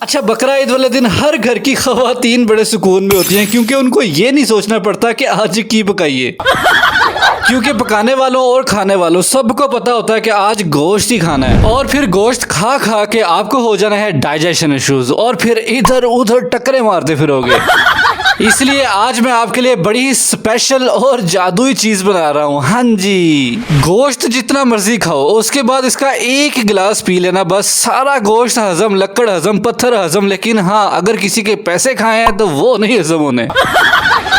अच्छा, बकरा ईद वाले दिन हर घर की खवातीन बड़े सुकून में होती हैं क्योंकि उनको ये नहीं सोचना पड़ता कि आज की पकाइए। क्योंकि पकाने वालों और खाने वालों सबको पता होता है कि आज गोश्त ही खाना है और फिर गोश्त खा खा के आपको हो जाना है डाइजेशन इश्यूज और फिर इधर उधर टक्करे मारते फिरोगे। इसलिए आज मैं आपके लिए बड़ी ही स्पेशल और जादुई चीज बना रहा हूँ। हाँ जी, गोश्त जितना मर्जी खाओ, उसके बाद इसका एक गिलास पी लेना, बस सारा गोश्त हजम, लक्कड़ हजम, पत्थर हजम। लेकिन हाँ, अगर किसी के पैसे खाए हैं तो वो नहीं हजम होने।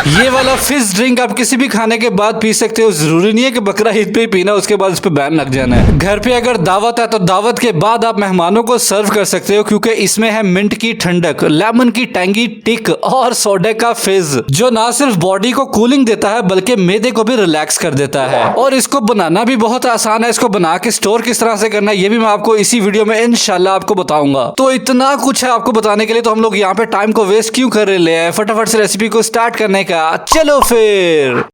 ये वाला फिश ड्रिंक आप किसी भी खाने के बाद पी सकते हो, जरूरी नहीं है कि बकरा ईद पे ही पीना, उसके बाद इस पे बैन लग जाना है। घर पे अगर दावत है तो दावत के बाद आप मेहमानों को सर्व कर सकते हो क्योंकि इसमें है मिंट की ठंडक, लेमन की टैंगी टिक और सोडे का फिज, जो ना सिर्फ बॉडी को कूलिंग देता है बल्कि मैदे को भी रिलैक्स कर देता है। और इसको बनाना भी बहुत आसान है। इसको बना के स्टोर किस तरह से करना है ये भी मैं आपको इसी वीडियो में इंशाल्लाह आपको बताऊंगा। तो इतना कुछ है आपको बताने के लिए, तो हम लोग यहाँ पे टाइम को वेस्ट क्यों कर रहे हैं, फटाफट से रेसिपी को स्टार्ट करने का चलो फिर।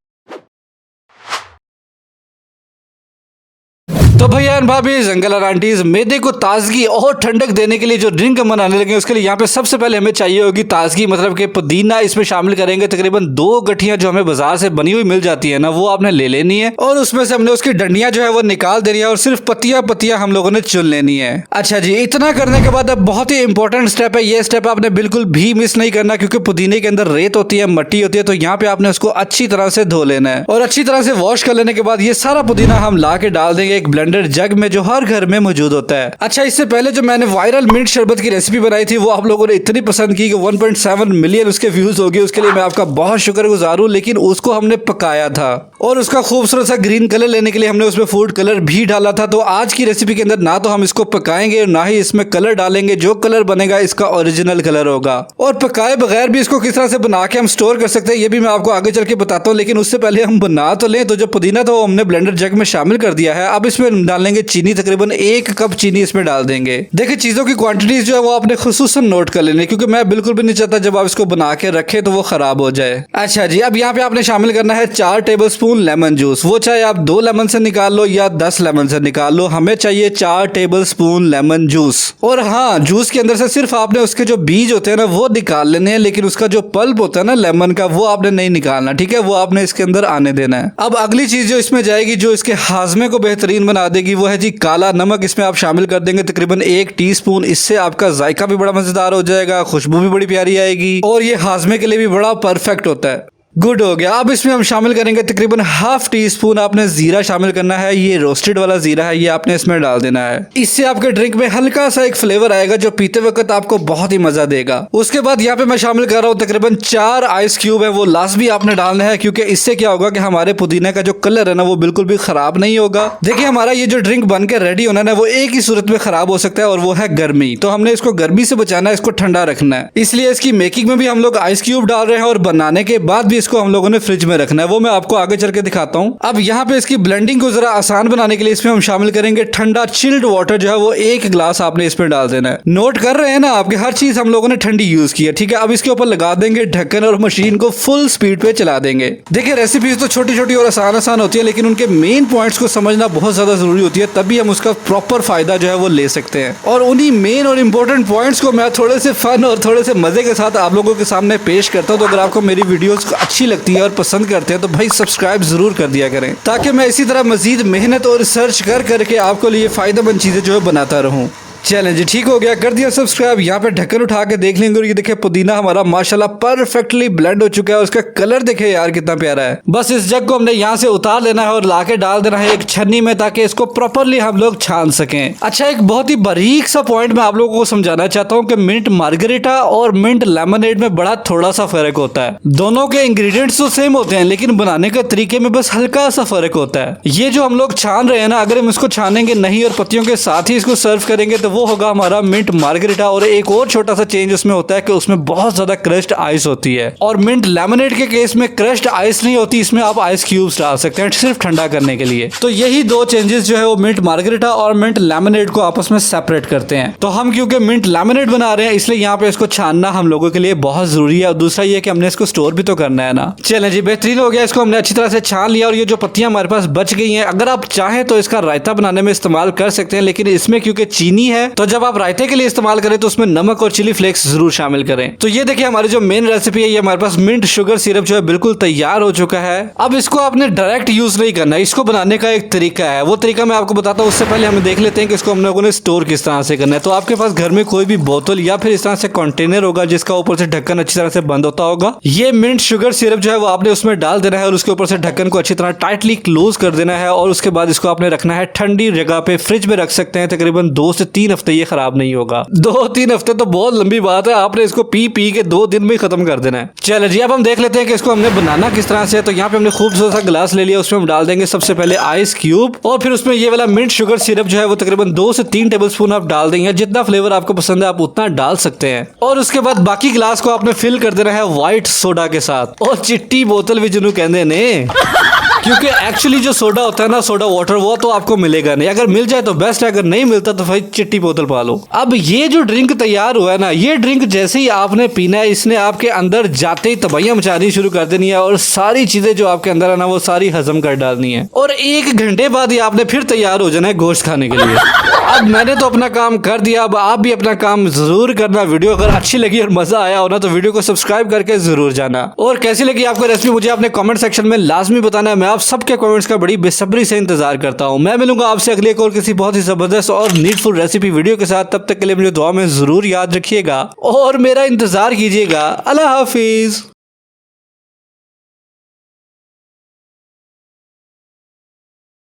तो भैया भाभी, अंकल और आंटीज, मैदे को ताजगी और ठंडक देने के लिए जो ड्रिंक हम बनाने लगे उसके लिए यहाँ पे सबसे पहले हमें चाहिए होगी ताजगी, मतलब कि पुदीना इसमें शामिल करेंगे। तकरीबन 2 गठियां जो हमें बाजार से बनी हुई मिल जाती है ना, वो आपने ले लेनी है और उसमें से हमने उसकी डंडियां जो है वो निकाल देनी है और सिर्फ पत्तियां हम लोगों ने चुन लेनी है। अच्छा जी, इतना करने के बाद अब बहुत ही इंपॉर्टेंट स्टेप है, ये स्टेप आपने बिल्कुल भी मिस नहीं करना क्योंकि पुदीने के अंदर रेत होती है, मट्टी होती है। तो यहाँ पे आपने उसको अच्छी तरह से धो लेना है और अच्छी तरह से वॉश कर लेने के बाद ये सारा पुदीना हम ला के डाल देंगे एक ब्लेंडर जग में जो हर घर में मौजूद होता है। अच्छा, इससे पहले जो मैंने वायरल मिंट शरबत की रेसिपी बनाई थी वो आप लोगों ने इतनी पसंद की कि 1.7 मिलियन उसके व्यूज हो गए। उसके लिए मैं आपका बहुत शुक्रगुजार हूँ। लेकिन उसको हमने पकाया था और उसका खूबसूरत सा ग्रीन कलर लेने के लिए हमने उसमें फूड कलर भी डाला था। तो आज की रेसिपी के अंदर ना तो हम इसको पकाएंगे और ना ही इसमें कलर डालेंगे, जो कलर बनेगा इसका ओरिजिनल कलर होगा। और पकाए बगैर भी इसको किस तरह से बना के हम स्टोर कर सकते हैं ये भी मैं आपको आगे चल के बताता हूँ। लेकिन उससे पहले हम बना तो लें। तो जो पुदीना था वो हमने ब्लेंडर जग में शामिल कर दिया है। अब इसमें डालेंगे चीनी, तकरीबन 1 कप चीनी इसमें डाल देंगे। देखिए, चीजों की क्वांटिटीज जो है वो आपने खुसूसन नोट कर लेनी क्योंकि मैं बिल्कुल भी नहीं चाहता जब आप इसको बना के रखे तो वो खराब हो जाए। अच्छा जी, अब यहाँ पे आपने शामिल करना है 4 टेबलस्पून लेमन जूस। वो चाहे आप 2 लेमन से निकाल लो या 10 लेमन से निकाल लो, हमें चाहिए 4 टेबलस्पून लेमन जूस। और हाँ, जूस के अंदर से सिर्फ आपने उसके जो बीज होते हैं ना वो निकाल लेने हैं, लेकिन उसका जो पल्प होता है ना लेमन का, वो आपने नहीं निकालना, ठीक है? वो आपने इसके अंदर आने देना है। अब अगली चीज जो इसमें जाएगी जो इसके हाजमे को बेहतरीन बना देगी वो है जी काला नमक। इसमें आप शामिल कर देंगे तकरीबन 1 टीस्पून। इससे आपका जायका भी बड़ा मजेदार हो जाएगा, खुशबू भी बड़ी प्यारी आएगी और ये हाजमे के लिए भी बड़ा परफेक्ट होता है। गुड हो गया। अब इसमें हम शामिल करेंगे तकरीबन ½ टीस्पून आपने जीरा शामिल करना है। ये रोस्टेड वाला जीरा है, ये आपने इसमें डाल देना है। इससे आपके ड्रिंक में हल्का सा एक फ्लेवर आएगा जो पीते वक्त आपको बहुत ही मजा देगा। उसके बाद यहाँ पे मैं शामिल कर रहा हूँ तकरीबन 4 आइस क्यूब है, वो लाजमी आपने डालना है क्योंकि इससे क्या होगा कि हमारे पुदीने का जो कलर है ना वो बिल्कुल भी खराब नहीं होगा। देखिए, हमारा ये जो ड्रिंक बन के रेडी होना है वो एक ही सूरत में खराब हो सकता है और वो है गर्मी। तो हमने इसको गर्मी से बचाना है, इसको ठंडा रखना है। इसलिए इसकी मेकिंग में भी हम लोग आइस क्यूब डाल रहे हैं और बनाने के बाद भी इसको हम लोगों ने फ्रिज में रखना है, वो मैं आपको आगे चल के दिखाता हूँ। अब यहाँ पे इसकी ब्लेंडिंग को जरा आसान बनाने के लिए इसमें हम शामिल करेंगे ठंडा चिल्ड वाटर, जो है वो 1 गिलास आपने इसमें डाल देना है। नोट कर रहे हैं ना आपकी हर चीज हम लोगों ने ठंडी यूज की है, ठीक है? अब इसके ऊपर लगा देंगे ढक्कन और मशीन को फुल स्पीड पे चला देंगे। देखिए, रेसिपीज तो छोटी छोटी और आसान होती है लेकिन उनके मेन पॉइंट्स को समझना बहुत ज्यादा जरूरी होती है, तभी हम उसका प्रॉपर फायदा जो है वो ले सकते हैं। और उन्हीं मेन और इंपॉर्टेंट पॉइंट्स को मैं थोड़े से फन और थोड़े से मजे के साथ आप लोगों के सामने पेश करता हूँ। तो अगर आपको मेरी वीडियोस अच्छी लगती है और पसंद करते हैं तो भाई सब्सक्राइब जरूर कर दिया करें ताकि मैं इसी तरह मजीद मेहनत और रिसर्च कर करके आपको लिए फायदेमंद चीजें जो है बनाता रहूं। चलें जी, ठीक हो गया, कर दिया सब्सक्राइब। यहाँ पे ढक्कन उठा के देख लेंगे और ये देखिए पुदीना हमारा माशाल्लाह परफेक्टली ब्लेंड हो चुका है। उसका कलर देखे यार कितना प्यारा है। बस इस जग को हमने यहाँ से उतार लेना है और लाके डाल देना है एक छन्नी में ताकि इसको प्रॉपरली हम लोग छान सकें। अच्छा, एक बहुत ही बारीक सा पॉइंट मैं आप लोगों को समझाना चाहता हूँ कि मिंट मार्गरेटा और मिंट लेमनेड में बड़ा थोड़ा सा फर्क होता है। दोनों के इंग्रेडिएंट्स तो सेम होते हैं लेकिन बनाने के तरीके में बस हल्का सा फर्क होता है। ये जो हम लोग छान रहे हैं ना, अगर हम इसको छानेंगे नहीं और पत्तियों के साथ ही इसको सर्व करेंगे तो वो होगा हमारा मिंट मार्गरेटा। और एक और छोटा सा चेंज उसमें होता है कि उसमें बहुत ज्यादा क्रश्ड आइस होती है और मिंट लेमनेड के केस में क्रश्ड आइस नहीं होती, इसमें आप आइस क्यूब्स डाल सकते हैं सिर्फ ठंडा करने के लिए। तो यही 2 चेंजेस जो है वो मिंट मार्गरेटा और मिंट लेमनेड को आपस में सेपरेट करते हैं। तो हम क्योंकि मिंट लेमनेड बना रहे हैं इसलिए यहाँ पे इसको छानना हम लोगों के लिए बहुत जरूरी है। और दूसरा ये कि हमने इसको स्टोर भी तो करना है ना। चलें जी, बेहतरीन हो गया। इसको हमने अच्छी तरह से छान लिया और ये जो पत्तियां हमारे पास बच गई हैं, अगर आप चाहें तो इसका रायता बनाने में इस्तेमाल कर सकते हैं, लेकिन इसमें क्योंकि चीनी है हैं तो जब आप रायते के लिए इस्तेमाल करें तो उसमें नमक और चिली फ्लेक्स जरूर शामिल करें। तो ये देखिए हमारी जो मेन रेसिपी है, ये हमारे पास मिंट शुगर सिरप जो है बिल्कुल तैयार हो चुका है। अब इसको आपने डायरेक्ट यूज नहीं करना, इसको बनाने का एक तरीका है, वो तरीका मैं आपको बताता हूँ। उससे पहले हम देख लेते हैं कि इसको हम लोगों ने स्टोर किस तरह से करना है। तो आपके पास घर में कोई भी बोतल या फिर इस तरह से कंटेनर होगा जिसका ऊपर से ढक्कन अच्छी तरह से बंद होता होगा। ये मिंट शुगर सिरप जो है वो आपने उसमें डाल देना है और उसके ऊपर से ढक्कन को अच्छी तरह टाइटली क्लोज कर देना है। और उसके बाद इसको आपने रखना है ठंडी जगह पे, फ्रिज में रख सकते हैं तकरीबन 2 से 3 हफ्ते, ये खराब नहीं होगा। 2-3 हफ्ते तो बहुत लंबी बात है, आपने इसको पी के 2 दिन में खत्म कर देना है। चलो जी, अब हम देख लेते हैं कि इसको हमने बनाना किस तरह से है। तो यहाँ पे हमने खूबसूरत सा गिलास ले लिया, उसमें हम डाल देंगे सबसे पहले आइस क्यूब और फिर उसमें ये वाला मिंट शुगर सिरप जो है वो तकरीबन 2 से 3 टेबलस्पून आप डाल देंगे। जितना फ्लेवर आपको पसंद है आप उतना डाल सकते हैं। और उसके बाद बाकी गिलास को आपने फिल कर देना है व्हाइट सोडा के साथ, और चिट्टी बोतल भी जिन्होंने कहते ने क्योंकि एक्चुअली जो सोडा होता है ना, सोडा वाटर, वो तो आपको मिलेगा नहीं। अगर मिल जाए तो बेस्ट है, अगर नहीं मिलता तो भाई चिट्टी बोतल पा लो। अब ये जो ड्रिंक तैयार हुआ है ना, ये ड्रिंक जैसे ही आपने पीना है, इसने आपके अंदर जाते ही तबाहियां मचानी शुरू कर देनी है और सारी चीजें जो आपके अंदर है ना वो सारी हजम कर डालनी है। और 1 घंटे बाद ही आपने फिर तैयार हो जाना है गोश्त खाने के लिए। अब मैंने तो अपना काम कर दिया, अब आप भी अपना काम जरूर करना। वीडियो अगर अच्छी लगी और मजा आया हो ना तो वीडियो को सब्सक्राइब करके जरूर जाना। और कैसी लगी आपको रेसिपी मुझे अपने कमेंट सेक्शन में लाजमी बताना है। मैं आप सबके कमेंट्स का बड़ी बेसब्री से इंतजार करता हूं। मैं मिलूंगा आपसे अगले एक और किसी बहुत ही जबरदस्त और नीडफुल रेसिपी वीडियो के साथ। तब तक के लिए मुझे दुआ में जरूर याद रखिएगा और मेरा इंतजार कीजिएगा। अल्लाह हाफिज।